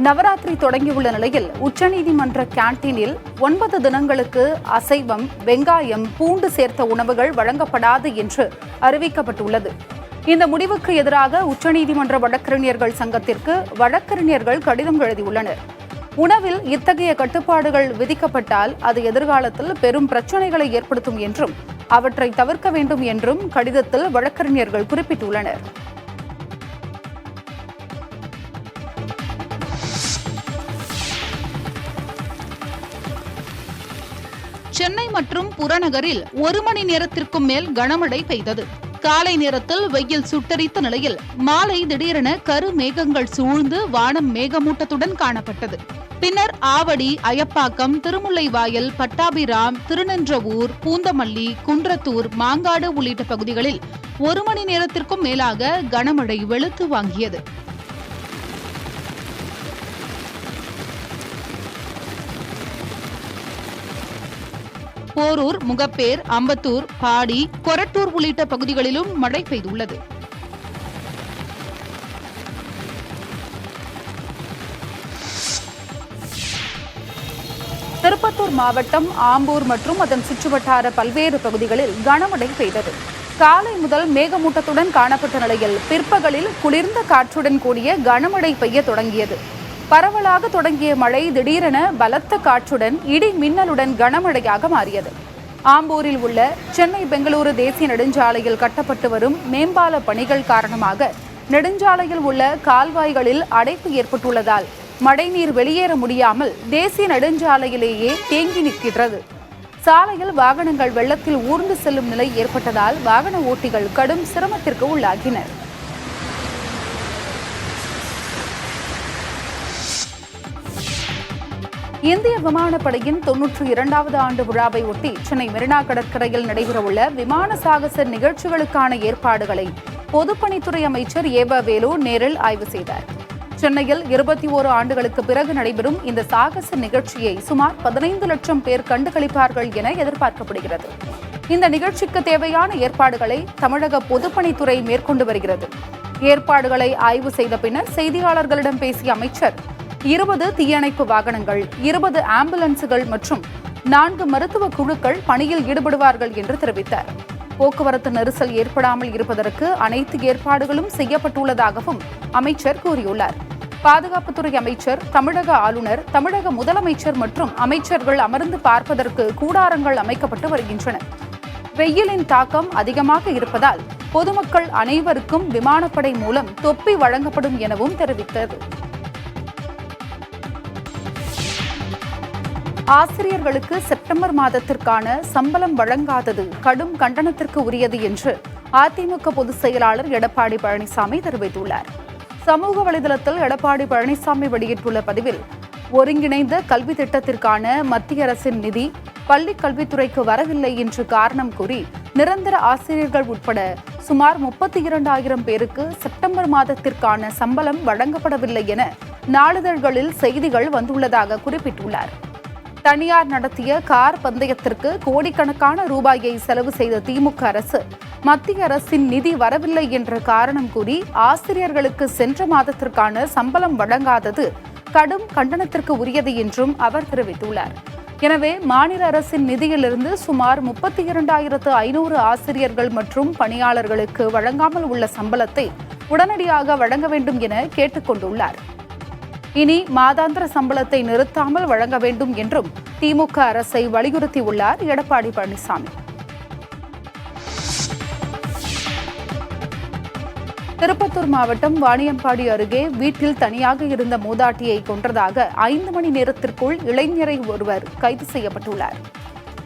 நவராத்திரி தொடங்கியுள்ள நிலையில் உச்சநீதிமன்ற கேண்டீனில் 9 தினங்களுக்கு அசைவம், வெங்காயம், பூண்டு சேர்த்த உணவுகள் வழங்கப்படாது என்று அறிவிக்கப்பட்டுள்ளது. இந்த முடிவுக்கு எதிராக உச்சநீதிமன்ற வழக்கறிஞர்கள் சங்கத்திற்கு வழக்கறிஞர்கள் கடிதம் எழுதியுள்ளனர். உணவில் இத்தகைய கட்டுப்பாடுகள் விதிக்கப்பட்டால் அது எதிர்காலத்தில் பெரும் பிரச்சினைகளை ஏற்படுத்தும் என்றும் அவற்றை தவிர்க்க வேண்டும் என்றும் கடிதத்தில் வழக்கறிஞர்கள் குறிப்பிட்டுள்ளனர். சென்னை மற்றும் புறநகரில் 1 மணி நேரத்திற்கும் மேல் கனமழை பெய்தது. காலை நேரத்தில் வெயில் சுட்டரித்த நிலையில் மாலை திடீரென கருமேகங்கள் சூழ்ந்து வானம் மேகமூட்டத்துடன் காணப்பட்டது. பின்னர் ஆவடி, அயப்பாக்கம், திருமுல்லைவாயல், பட்டாபிராம், திருநின்றவூர், பூந்தமல்லி, குன்றத்தூர், மாங்காடு உள்ளிட்ட பகுதிகளில் 1 மணி நேரத்திற்கும் மேலாக கனமழை வெளுத்து வாங்கியது. போரூர், முகப்பேர், அம்பத்தூர், பாடி, கொரட்டூர் உள்ளிட்ட பகுதிகளிலும் மழை பெய்துள்ளது. திருப்பத்தூர் மாவட்டம் ஆம்பூர் மற்றும் அதன் சுற்றுவட்டார பல்வேறு பகுதிகளில் கனமழை பெய்தது. காலை முதல் மேகமூட்டத்துடன் காணப்பட்ட நிலையில் பிற்பகலில் குளிர்ந்த காற்றுடன் கூடிய கனமழை பெய்ய தொடங்கியது. பரவலாக தொடங்கிய மழை திடீரென பலத்த காற்றுடன் இடி மின்னலுடன் கனமழையாக மாறியது. ஆம்பூரில் உள்ள சென்னை பெங்களூரு தேசிய நெடுஞ்சாலையில் கட்டப்பட்டு வரும் மேம்பால பணிகள் காரணமாக நெடுஞ்சாலையில் உள்ள கால்வாய்களில் அடைப்பு ஏற்பட்டுள்ளதால் மழைநீர் வெளியேற முடியாமல் தேசிய நெடுஞ்சாலையிலேயே தேங்கி நிற்கிறது. சாலையில் வாகனங்கள் வெள்ளத்தில் ஊர்ந்து செல்லும் நிலை ஏற்பட்டதால் வாகன ஓட்டிகள் கடும் சிரமத்திற்கு உள்ளாகினர். இந்திய விமானப்படையின் 92வது ஆண்டு விழாவை ஒட்டி சென்னை மெரினா கடற்கரையில் நடைபெறவுள்ள விமான சாகச நிகழ்ச்சிகளுக்கான ஏற்பாடுகளை பொதுப்பணித்துறை அமைச்சர் ஏவ வேலு நேரில் ஆய்வு செய்தார். சென்னையில் 21 ஆண்டுகளுக்கு பிறகு நடைபெறும் இந்த சாகச நிகழ்ச்சியை சுமார் 15 லட்சம் பேர் கண்டுகளிப்பார்கள் என எதிர்பார்க்கப்படுகிறது. இந்த நிகழ்ச்சிக்கு தேவையான ஏற்பாடுகளை தமிழக பொதுப்பணித்துறை மேற்கொண்டு வருகிறது. ஏற்பாடுகளை ஆய்வு செய்த பின்னர் செய்தியாளர்களிடம் பேசிய அமைச்சர் 20 தீயணைப்பு வாகனங்கள், 20 ஆம்புலன்ஸுகள் மற்றும் 4 மருத்துவ குழுக்கள் பணியில் ஈடுபடுவார்கள் என்று தெரிவித்தார். போக்குவரத்து நெரிசல் ஏற்படாமல் இருப்பதற்கு அனைத்து ஏற்பாடுகளும் செய்யப்பட்டுள்ளதாகவும் அமைச்சர் கூறியுள்ளார். பாதுகாப்புத்துறை அமைச்சர், தமிழக ஆளுநர், தமிழக முதலமைச்சர் மற்றும் அமைச்சர்கள் அமர்ந்து பார்ப்பதற்கு கூடாரங்கள் அமைக்கப்பட்டு வருகின்றன. வெயிலின் தாக்கம் அதிகமாக இருப்பதால் பொதுமக்கள் அனைவருக்கும் விமானப்படை மூலம் தொப்பி வழங்கப்படும் எனவும் தெரிவித்தது. ஆசிரியர்களுக்கு செப்டம்பர் மாதத்திற்கான சம்பளம் வழங்காதது கடும் கண்டனத்திற்கு உரியது என்று அதிமுக பொதுச் செயலாளர் எடப்பாடி பழனிசாமி தெரிவித்துள்ளார். சமூக வலைதளத்தில் எடப்பாடி பழனிசாமி வெளியிட்டுள்ள பதிவில், ஒருங்கிணைந்த கல்வி திட்டத்திற்கான மத்திய அரசின் நிதி பள்ளிக் கல்வித்துறைக்கு வரவில்லை என்று காரணம் கூறி நிரந்தர ஆசிரியர்கள் உட்பட சுமார் 32,000 பேருக்கு செப்டம்பர் மாதத்திற்கான சம்பளம் வழங்கப்படவில்லை என நாளிதழ்களில் செய்திகள் வந்துள்ளதாக குறிப்பிட்டுள்ளார். தனியார் நடத்திய கார் பந்தயத்திற்கு கோடிக்கணக்கான ரூபாயை செலவு செய்த திமுக அரசு மத்திய அரசின் நிதி வரவில்லை என்ற காரணம் கூறி ஆசிரியர்களுக்கு சென்ற மாதத்திற்கான சம்பளம் வழங்காதது கடும் கண்டனத்திற்கு உரியது என்றும் அவர் தெரிவித்துள்ளார். எனவே மாநில அரசின் நிதியிலிருந்து சுமார் 32,500 ஆசிரியர்கள் மற்றும் பணியாளர்களுக்கு வழங்காமல் உள்ள சம்பளத்தை உடனடியாக வழங்க வேண்டும் என கேட்டுக் கொண்டுள்ளார். இனி மாதாந்திர சம்பளத்தை நிறுத்தாமல் வழங்க வேண்டும் என்றும் திமுக அரசை வலியுறுத்தியுள்ளார் எடப்பாடி பழனிசாமி. திருப்பத்தூர் மாவட்டம் வாணியம்பாடி அருகே வீட்டில் தனியாக இருந்த மூதாட்டியை கொன்றதாக 5 மணி நேரத்திற்குள் இளைஞரை ஒருவர் கைது செய்யப்பட்டுள்ளார்.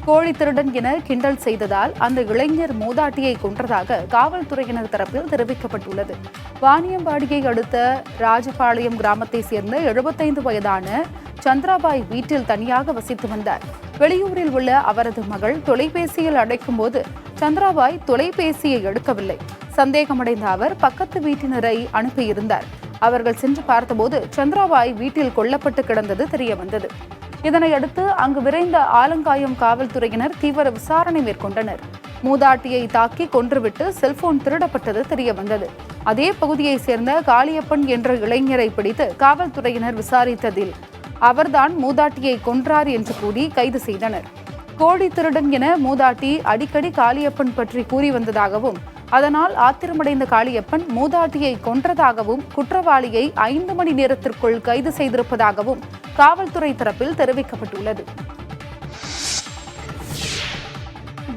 கோழி திருடன் என கிண்டல் செய்ததால் அந்த இளைஞர் மூதாட்டியை கொன்றதாக காவல்துறையினர் தரப்பில் தெரிவிக்கப்பட்டுள்ளது. வாணியம்பாடியை அடுத்த ராஜபாளையம் கிராமத்தை சேர்ந்த 75 வயதான சந்திராபாய் வீட்டில் தனியாக வசித்து வந்தார். வெளியூரில் உள்ள அவரது மகள் தொலைபேசியில் அழைக்கும் போது சந்திராபாய் தொலைபேசியை எடுக்கவில்லை. சந்தேகமடைந்த அவர் பக்கத்து வீட்டினரை அனுப்பியிருந்தார். அவர்கள் சென்று பார்த்தபோது சந்திராபாய் வீட்டில் கொல்லப்பட்டு கிடந்தது தெரியவந்தது. இதனையடுத்து அங்கு விரைந்த ஆலங்காயம் காவல்துறையினர் தீவிர விசாரணை மேற்கொண்டனர். மூதாட்டியை தாக்கி கொன்றுவிட்டு செல்போன் திருடப்பட்டது தெரியவந்தது. அதே பகுதியைச் சேர்ந்த காளியப்பன் என்ற இளைஞரை பிடித்து காவல்துறையினர் விசாரித்ததில் அவர்தான் மூதாட்டியை கொன்றார் என்று கூறி கைது செய்தனர். கோழி திருடன் என மூதாட்டி அடிக்கடி காளியப்பன் பற்றி கூறி வந்ததாகவும், அதனால் ஆத்திரமடைந்த காளியப்பன் மூதாட்டியை கொன்றதாகவும், குற்றவாளியை 5 மணி நேரத்திற்குள் கைது செய்திருப்பதாகவும் காவல்துறை தரப்பில் தெரிவிக்கப்பட்டுள்ளது.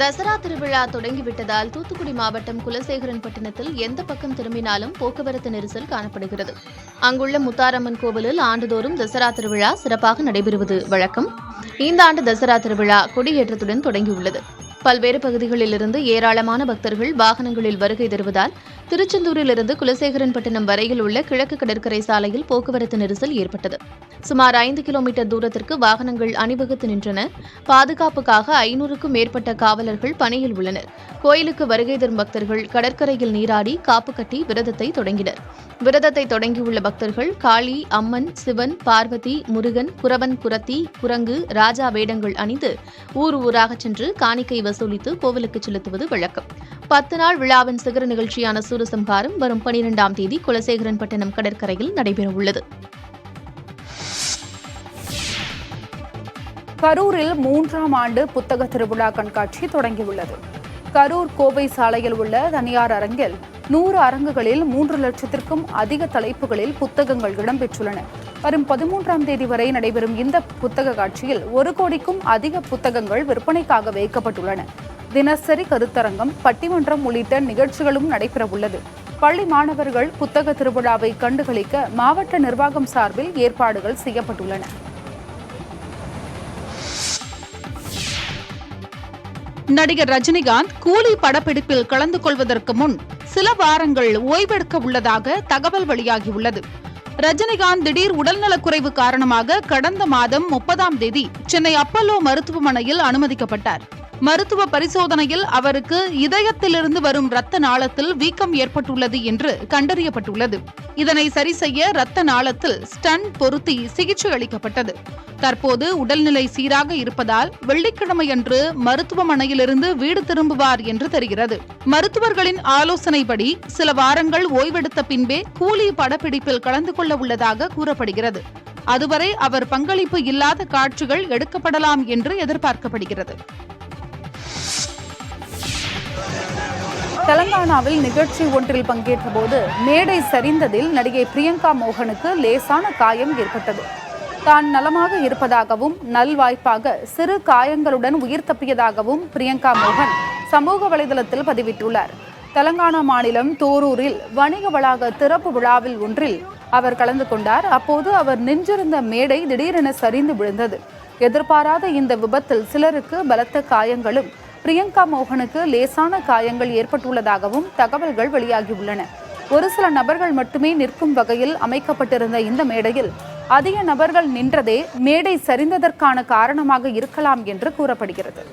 தசரா திருவிழா தொடங்கிவிட்டதால் தூத்துக்குடி மாவட்டம் குலசேகரன்பட்டினத்தில் எந்த பக்கம் திரும்பினாலும் போக்குவரத்து நெரிசல் காணப்படுகிறது. அங்குள்ள முத்தாரம்மன் கோவிலில் ஆண்டுதோறும் தசரா திருவிழா சிறப்பாக நடைபெறுவது வழக்கம். இந்த ஆண்டு தசரா திருவிழா கொடியேற்றத்துடன் தொடங்கியுள்ளது. பல்வேறு பகுதிகளிலிருந்து ஏராளமான பக்தர்கள் வாகனங்களில் வருகை தருவதால் திருச்செந்தூரிலிருந்து குலசேகரன்பட்டினம் வரையில் உள்ள கிழக்கு கடற்கரை சாலையில் போக்குவரத்து நெரிசல் ஏற்பட்டது. சுமார் 5 கிலோமீட்டர் தூரத்திற்கு வாகனங்கள் அணிவகுத்து நின்றன. பாதுகாப்புக்காக 500க்கும் மேற்பட்ட காவலர்கள் பணியில் உள்ளனர். கோயிலுக்கு வருகை தரும் பக்தர்கள் கடற்கரையில் நீராடி காப்பு கட்டி விரதத்தை தொடங்கினர். விரதத்தை தொடங்கியுள்ள பக்தர்கள் காளி, அம்மன், சிவன், பார்வதி, முருகன், குரவன், குரத்தி, குரங்கு, ராஜா வேடங்கள் அணிந்து ஊர் ஊராக சென்று காணிக்கை வசூலித்து கோவிலுக்கு செலுத்துவது வழக்கம். 10 நாள் விழாவின் சிகர நிகழ்ச்சியான சூரசம்ஹாரம் வரும் 12ஆம் தேதி குலசேகரன்பட்டினம் கடற்கரையில் நடைபெறவுள்ளது. கரூரில் 3ஆம் ஆண்டு புத்தக திருவிழா கண்காட்சி தொடங்கியுள்ளது. கரூர் கோவை சாலையில் உள்ள தனியார் அரங்கில் 100 அரங்குகளில் 3 லட்சத்திற்கும் அதிக தலைப்புகளில் புத்தகங்கள் இடம்பெற்றுள்ளன. வரும் 13ஆம் தேதி வரை நடைபெறும் இந்த புத்தக காட்சியில் 1 கோடிக்கும் அதிக புத்தகங்கள் விற்பனைக்காக வைக்கப்பட்டுள்ளன. தினசரி கருத்தரங்கம், பட்டிமன்றம் உள்ளிட்ட நிகழ்ச்சிகளும் நடைபெறவுள்ளது. பள்ளி மாணவர்கள் புத்தக திருவிழாவை கண்டுகளிக்க மாவட்ட நிர்வாகம் சார்பில் ஏற்பாடுகள் செய்யப்பட்டுள்ளன. நடிகர் ரஜினிகாந்த் கூலி படப்பிடிப்பில் கலந்து கொள்வதற்கு முன் சில வாரங்கள் ஓய்வெடுக்க உள்ளதாக தகவல் வெளியாகியுள்ளது. ரஜினிகாந்த் திடீர் உடல்நலக்குறைவு காரணமாக கடந்த மாதம் 30ஆம் தேதி சென்னை அப்பல்லோ மருத்துவமனையில் அனுமதிக்கப்பட்டார். மருத்துவ பரிசோதனையில் அவருக்கு இதயத்திலிருந்து வரும் இரத்த நாளத்தில் வீக்கம் ஏற்பட்டுள்ளது என்று கண்டறியப்பட்டுள்ளது. இதனை சரி செய்ய இரத்த நாளத்தில் ஸ்டண்ட் பொருத்தி சிகிச்சை அளிக்கப்பட்டது. தற்போது உடல்நிலை சீராக இருப்பதால் வெள்ளிக்கிழமையன்று மருத்துவமனையிலிருந்து வீடு திரும்புவார் என்று தெரிகிறது. மருத்துவர்களின் ஆலோசனைப்படி சில வாரங்கள் ஓய்வெடுத்த பின்பே கூலி படப்பிடிப்பில் கலந்து கொள்ள உள்ளதாக கூறப்படுகிறது. அதுவரை அவர் பங்களிப்பு இல்லாத காட்சிகள் எடுக்கப்படலாம் என்று எதிர்பார்க்கப்படுகிறது. தெலங்கானாவில் நிகழ்ச்சி ஒன்றில் பங்கேற்ற போது மேடை சரிந்ததில் நடிகை பிரியங்கா மோகனுக்கு லேசான காயம் ஏற்பட்டது. தான் நலமாக இருப்பதாகவும் நல்வாய்ப்பாக சிறு காயங்களுடன் உயிர் தப்பியதாகவும் பிரியங்கா மோகன் சமூக வலைதளத்தில் பதிவிட்டுள்ளார். தெலங்கானா மாநிலம் தோரூரில் வணிக வளாக திறப்பு விழாவில் ஒன்றில் அவர் கலந்து கொண்டார். அப்போது அவர் நின்றிருந்த மேடை திடீரென சரிந்து விழுந்தது. எதிர்பாராத இந்த விபத்தில் சிலருக்கு பலத்த காயங்களும் பிரியங்கா மோகனுக்கு லேசான காயங்கள் ஏற்பட்டுள்ளதாகவும் தகவல்கள் வெளியாகியுள்ளன. ஒரு சில நபர்கள் மட்டுமே நிற்கும் வகையில் அமைக்கப்பட்டிருந்த இந்த மேடையில் அதிக நபர்கள் நின்றதே மேடை சரிந்ததற்கான காரணமாக இருக்கலாம் என்று கூறப்படுகிறது.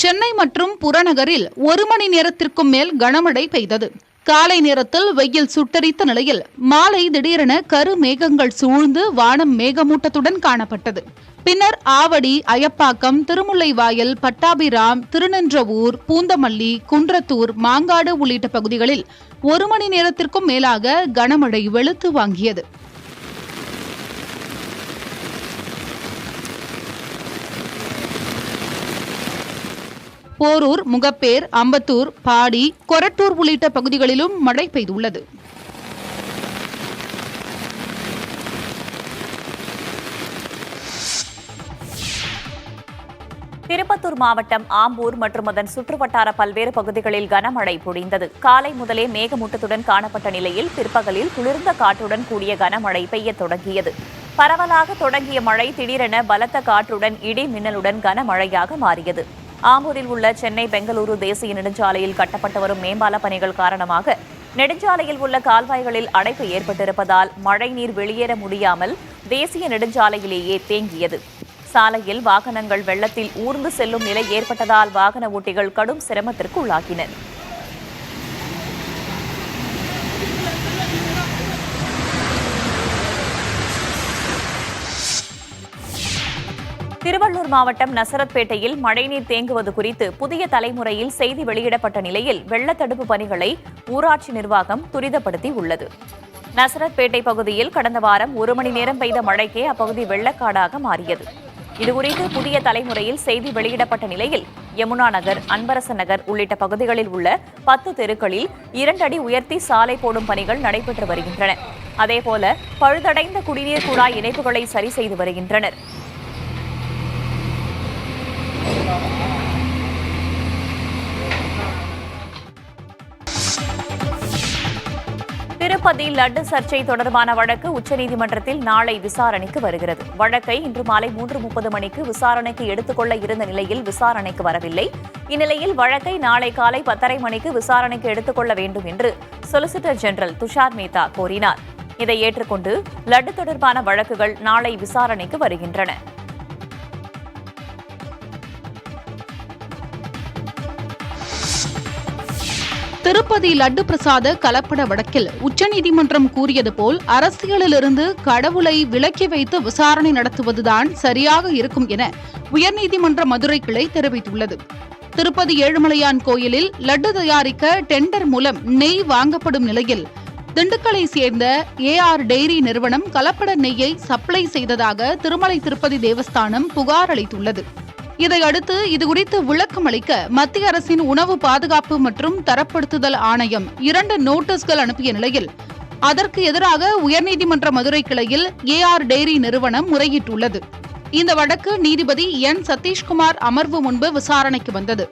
சென்னை மற்றும் புறநகரில் 1 மணி நேரத்திற்கும் மேல் கனமழை பெய்தது. காலை நேரத்தில் வெயில் சுட்டரித்த நிலையில் மாலை திடீரென கரு மேகங்கள் சூழ்ந்து வானம் மேகமூட்டத்துடன் காணப்பட்டது. பின்னர் ஆவடி, அயப்பாக்கம், திருமுல்லைவாயல், பட்டாபிராம், திருநின்றவூர், பூந்தமல்லி, குன்றத்தூர், மாங்காடு உள்ளிட்ட பகுதிகளில் 1 மணி நேரத்திற்கும் மேலாக கனமழை வெளுத்து வாங்கியது. போரூர், முகப்பேர், அம்பத்தூர், பாடி, கொரட்டூர் உள்ளிட்ட பகுதிகளிலும் மழை பெய்துள்ளது. திருப்பத்தூர் மாவட்டம் ஆம்பூர் மற்றும் அதன் சுற்றுவட்டார பல்வேறு பகுதிகளில் கனமழை பொழிந்தது. காலை முதலே மேகமூட்டத்துடன் காணப்பட்ட நிலையில் பிற்பகலில் குளிர்ந்த காற்றுடன் கூடிய கனமழை பெய்ய தொடங்கியது. பரவலாக தொடங்கிய மழை திடீரென பலத்த காற்றுடன் இடி மின்னலுடன் கனமழையாக மாறியது. ஆம்பூரில் உள்ள சென்னை பெங்களூரு தேசிய நெடுஞ்சாலையில் கட்டப்பட்டு வரும் மேம்பால பணிகள் காரணமாக நெடுஞ்சாலையில் உள்ள கால்வாய்களில் அடைப்பு ஏற்பட்டிருப்பதால் மழைநீர் வெளியேற முடியாமல் தேசிய நெடுஞ்சாலையிலேயே தேங்கியது. சாலையில் வாகனங்கள் வெள்ளத்தில் ஊர்ந்து செல்லும் நிலை ஏற்பட்டதால் வாகன ஓட்டிகள் கடும் சிரமத்திற்கு உள்ளாகினர். திருவள்ளூர் மாவட்டம் நசரத்பேட்டையில் மழைநீர் தேங்குவது குறித்து புதிய தலைமுறையில் செய்தி வெளியிடப்பட்ட நிலையில் வெள்ளத்தடுப்பு பணிகளை ஊராட்சி நிர்வாகம் துரிதப்படுத்தி உள்ளது. நசரத்பேட்டை பகுதியில் கடந்த வாரம் 1 மணி நேரம் பெய்த மழைக்கே அப்பகுதி வெள்ளக்காடாக மாறியது. இதுகுறித்து புதிய தலைமுறையில் செய்தி வெளியிடப்பட்ட நிலையில் யமுனா நகர், அன்பரசன் நகர் உள்ளிட்ட பகுதிகளில் உள்ள 10 தெருக்களில் 2 அடி உயர்த்தி சாலை போடும் பணிகள் நடைபெற்று வருகின்றன. அதேபோல பழுதடைந்த குடிநீர் குழாய் இணைப்புகளை சரி செய்து வருகின்றனர். திருப்பதி லட்டு சர்ச்சை தொடர்பான வழக்கு உச்சநீதிமன்றத்தில் நாளை விசாரணைக்கு வருகிறது. வழக்கை இன்று மாலை 3:30 மணிக்கு விசாரணைக்கு எடுத்துக்கொள்ள இருந்த நிலையில் விசாரணைக்கு வரவில்லை. இந்நிலையில் வழக்கை நாளை காலை 10:30 மணிக்கு விசாரணைக்கு எடுத்துக்கொள்ள வேண்டும் என்று சொலிசிட்டர் ஜெனரல் துஷார் மேத்தா கோரினார். இதை ஏற்றுக்கொண்டு லட்டு தொடர்பான வழக்குகள் நாளை விசாரணைக்கு வருகின்றன. திருப்பதி லட்டு பிரசாத கலப்பட வழக்கில் உச்சநீதிமன்றம் கூறியது போல் அரசியலிலிருந்து கடவுளை விலக்கி வைத்து விசாரணை நடத்துவதுதான் சரியாக இருக்கும் என உயர்நீதிமன்ற மதுரை கிளை தெரிவித்துள்ளது. திருப்பதி ஏழுமலையான் கோயிலில் லட்டு தயாரிக்க டெண்டர் மூலம் நெய் வாங்கப்படும் நிலையில் திண்டுக்கலை சேர்ந்த ஏஆர் டெய்ரி நிறுவனம் கலப்பட நெய்யை சப்ளை செய்ததாக திருமலை திருப்பதி தேவஸ்தானம் புகார் அளித்துள்ளது. இதையடுத்து இதுகுறித்து விளக்கம் அளிக்க மத்திய அரசின் உணவு பாதுகாப்பு மற்றும் தரப்படுத்துதல் ஆணையம் 2 நோட்டீஸ்கள் அனுப்பிய நிலையில் அதற்கு எதிராக உயர்நீதிமன்ற மதுரை கிளையில் ஏஆர் டெய்ரி நிறுவனம் முறையிட்டுள்ளது. இந்த வழக்கு நீதிபதி என் சதீஷ்குமார் அமர்வு முன்பு விசாரணைக்கு வந்தது.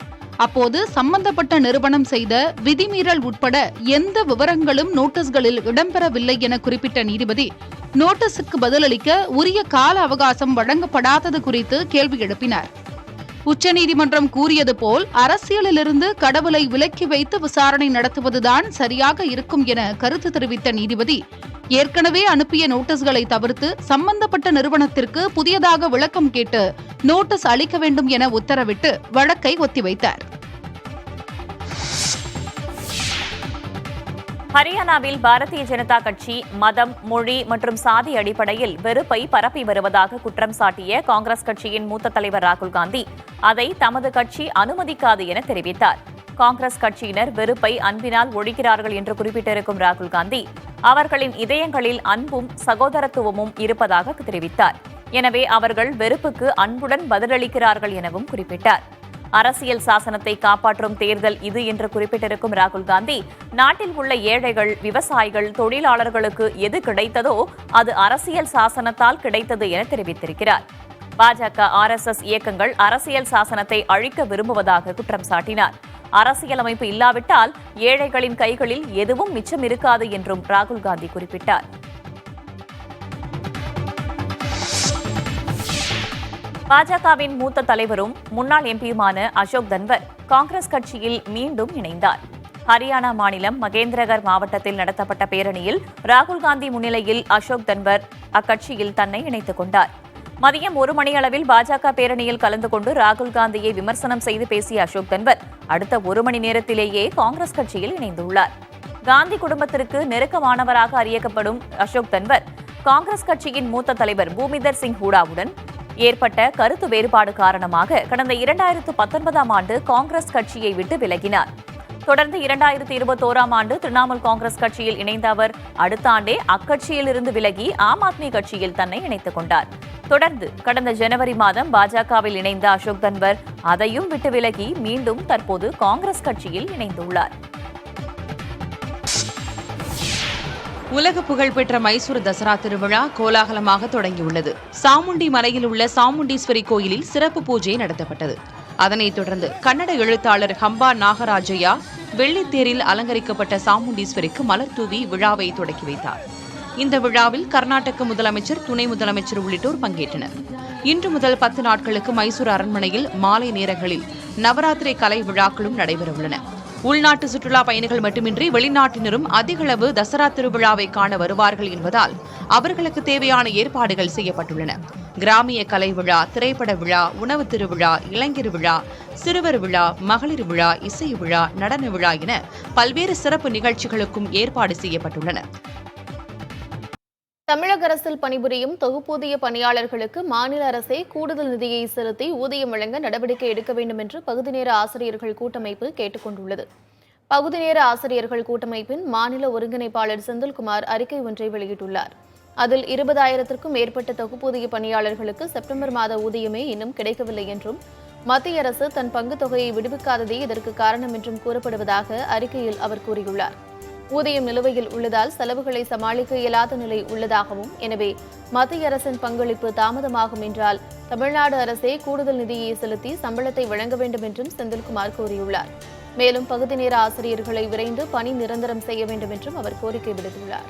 அப்போது சம்பந்தப்பட்ட நிறுவனம் செய்த விதிமீறல் உட்பட எந்த விவரங்களும் நோட்டீஸ்களில் இடம்பெறவில்லை என குறிப்பிட்ட நீதிபதி நோட்டீஸுக்கு பதிலளிக்க உரிய கால அவகாசம் வழங்கப்படாதது குறித்து கேள்வி எழுப்பினார். உச்சநீதிமன்றம் கூறியது போல் அரசியலிலிருந்து கடவுளை விலக்கி வைத்து விசாரணை நடத்துவதுதான் சரியாக இருக்கும் என கருத்து தெரிவித்த நீதிபதி ஏற்கனவே அனுப்பிய நோட்டீஸ்களை தவிர்த்து சம்பந்தப்பட்ட நிறுவனத்திற்கு புதியதாக விளக்கம் கேட்டு நோட்டீஸ் அளிக்க வேண்டும் என உத்தரவிட்டு வழக்கை ஒத்திவைத்தார். ஹரியானாவில் பாரதிய ஜனதா கட்சி மதம், மொழி மற்றும் சாதி அடிப்படையில் வெறுப்பை பரப்பி வருவதாக குற்றம் சாட்டிய காங்கிரஸ் கட்சியின் மூத்த தலைவர் ராகுல் காந்தி அதை தமது கட்சி அனுமதிக்காது என தெரிவித்தார். காங்கிரஸ் கட்சியினர் வெறுப்பை அன்பினால் ஒழிக்கிறார்கள் என்று குறிப்பிட்டிருக்கும் ராகுல் காந்தி அவர்களின் இதயங்களில் அன்பும் சகோதரத்துவமும் இருப்பதாக தெரிவித்தார். எனவே அவர்கள் வெறுப்புக்கு அன்புடன் பதிலளிக்கிறார்கள் எனவும் குறிப்பிட்டார். அரசியல் சாசனத்தை காப்பாற்றும் தேர்தல் இது என்று குறிப்பிட்டிருக்கும் ராகுல் காந்தி நாட்டில் உள்ள ஏழைகள், விவசாயிகள், தொழிலாளர்களுக்கு எது கிடைத்ததோ அது அரசியல் சாசனத்தால் கிடைத்தது என தெரிவித்திருக்கிறார். பாஜக, RSS இயக்கங்கள் அரசியல் சாசனத்தை அழிக்க விரும்புவதாக குற்றம் சாட்டினார். அரசியலமைப்பு இல்லாவிட்டால் ஏழைகளின் கைகளில் எதுவும் மிச்சம் இருக்காது என்றும் ராகுல் காந்தி குறிப்பிட்டார். பாஜகவின் மூத்த தலைவரும் முன்னாள் எம்பியுமான அசோக் தன்வர் காங்கிரஸ் கட்சியில் மீண்டும் இணைந்தார். ஹரியானா மாநிலம் மகேந்திரகர் மாவட்டத்தில் நடத்தப்பட்ட பேரணியில் ராகுல் காந்தி முன்னிலையில் அசோக் தன்வர் அக்கட்சியில் தன்னை இணைத்துக் கொண்டார். மதியம் 1 மணியளவில் பாஜக பேரணியில் கலந்து கொண்டு ராகுல் காந்தியை விமர்சனம் செய்து பேசிய அசோக் தன்வர் அடுத்த 1 மணி நேரத்திலேயே காங்கிரஸ் கட்சியில் இணைந்துள்ளார். காந்தி குடும்பத்திற்கு நெருக்கமானவராக அறியப்படும் அசோக் தன்வர் காங்கிரஸ் கட்சியின் மூத்த தலைவர் பூமிதர் சிங் ஹூடாவுடன் ஏற்பட்ட கருத்து வேறுபாடு காரணமாக கடந்த 2019ஆம் ஆண்டு காங்கிரஸ் கட்சியை விட்டு விலகினார். தொடர்ந்து 2021ஆம் ஆண்டு திரிணாமுல் காங்கிரஸ் கட்சியில் இணைந்த அவர் அடுத்த ஆண்டே அக்கட்சியிலிருந்து விலகி ஆம் ஆத்மி கட்சியில் தன்னை இணைத்துக் கொண்டார். தொடர்ந்து கடந்த ஜனவரி மாதம் பாஜகவில் இணைந்த அசோக் தன்வர் அதையும் விட்டு விலகி மீண்டும் தற்போது காங்கிரஸ் கட்சியில் இணைந்துள்ளார். உலக புகழ்பெற்ற மைசூர் தசரா திருவிழா கோலாகலமாக தொடங்கியுள்ளது. சாமுண்டி மலையில் உள்ள சாமுண்டீஸ்வரி கோயிலில் சிறப்பு பூஜை நடத்தப்பட்டது. அதனைத் தொடர்ந்து கன்னட எழுத்தாளர் ஹம்பா நாகராஜையா வெள்ளித்தேரில் அலங்கரிக்கப்பட்ட சாமுண்டீஸ்வரிக்கு மலர் தூவி விழாவை தொடக்கி வைத்தார். இந்த விழாவில் கர்நாடக முதலமைச்சர், துணை முதலமைச்சர் உள்ளிட்டோர் பங்கேற்றனர். இன்று முதல் 10 நாட்களுக்கு மைசூர் அரண்மனையில் மாலை நேரங்களில் நவராத்திரி கலை விழாக்களும் நடைபெறவுள்ளன. உள்நாட்டு சுற்றுலா பயணிகள் மட்டுமின்றி வெளிநாட்டினரும் அதிகளவு தசரா திருவிழாவை காண வருவார்கள் என்பதால் அவர்களுக்கு தேவையான ஏற்பாடுகள் செய்யப்பட்டுள்ளன. கிராமிய கலை விழா, திரைப்பட விழா, உணவு திருவிழா, இளைஞர் விழா, சிறுவர் விழா, மகளிர் விழா, இசை விழா, நடன விழா என பல்வேறு சிறப்பு நிகழ்ச்சிகளுக்கும் ஏற்பாடு செய்யப்பட்டுள்ளன. தமிழக அரசில் பணிபுரியும் தொகுப்பூதிய பணியாளர்களுக்கு மாநில அரசே கூடுதல் நிதியை செலுத்தி ஊதியம் வழங்க நடவடிக்கை எடுக்க வேண்டும் என்று பகுதி நேர ஆசிரியர்கள் கூட்டமைப்பு கேட்டுக் கொண்டுள்ளது. பகுதி நேர ஆசிரியர்கள் கூட்டமைப்பின் மாநில ஒருங்கிணைப்பாளர் செந்தில்குமார் அறிக்கை ஒன்றை வெளியிட்டுள்ளார். அதில் 20,000க்கும் மேற்பட்ட தொகுப்பூதிய பணியாளர்களுக்கு செப்டம்பர் மாத ஊதியமே இன்னும் கிடைக்கவில்லை என்றும் மத்திய அரசு தன் பங்குத் தொகையை விடுவிக்காததே இதற்கு காரணம் என்றும் கூறப்படுவதாக அறிக்கையில் அவர் கூறியுள்ளார். ஊதியம் நிலுவையில் உள்ளதால் செலவுகளை சமாளிக்க இயலாத நிலை உள்ளதாகவும், எனவே மத்திய அரசின் பங்களிப்பு தாமதமாகும் என்றால் தமிழ்நாடு அரசே கூடுதல் நிதியை செலுத்தி சம்பளத்தை வழங்க வேண்டும் என்றும் செந்தில்குமார் கூறியுள்ளார். மேலும் பகுதி நேர ஆசிரியர்களை விரைந்து பணி நிரந்தரம் செய்ய வேண்டும் என்றும் அவர் கோரிக்கை விடுத்துள்ளார்.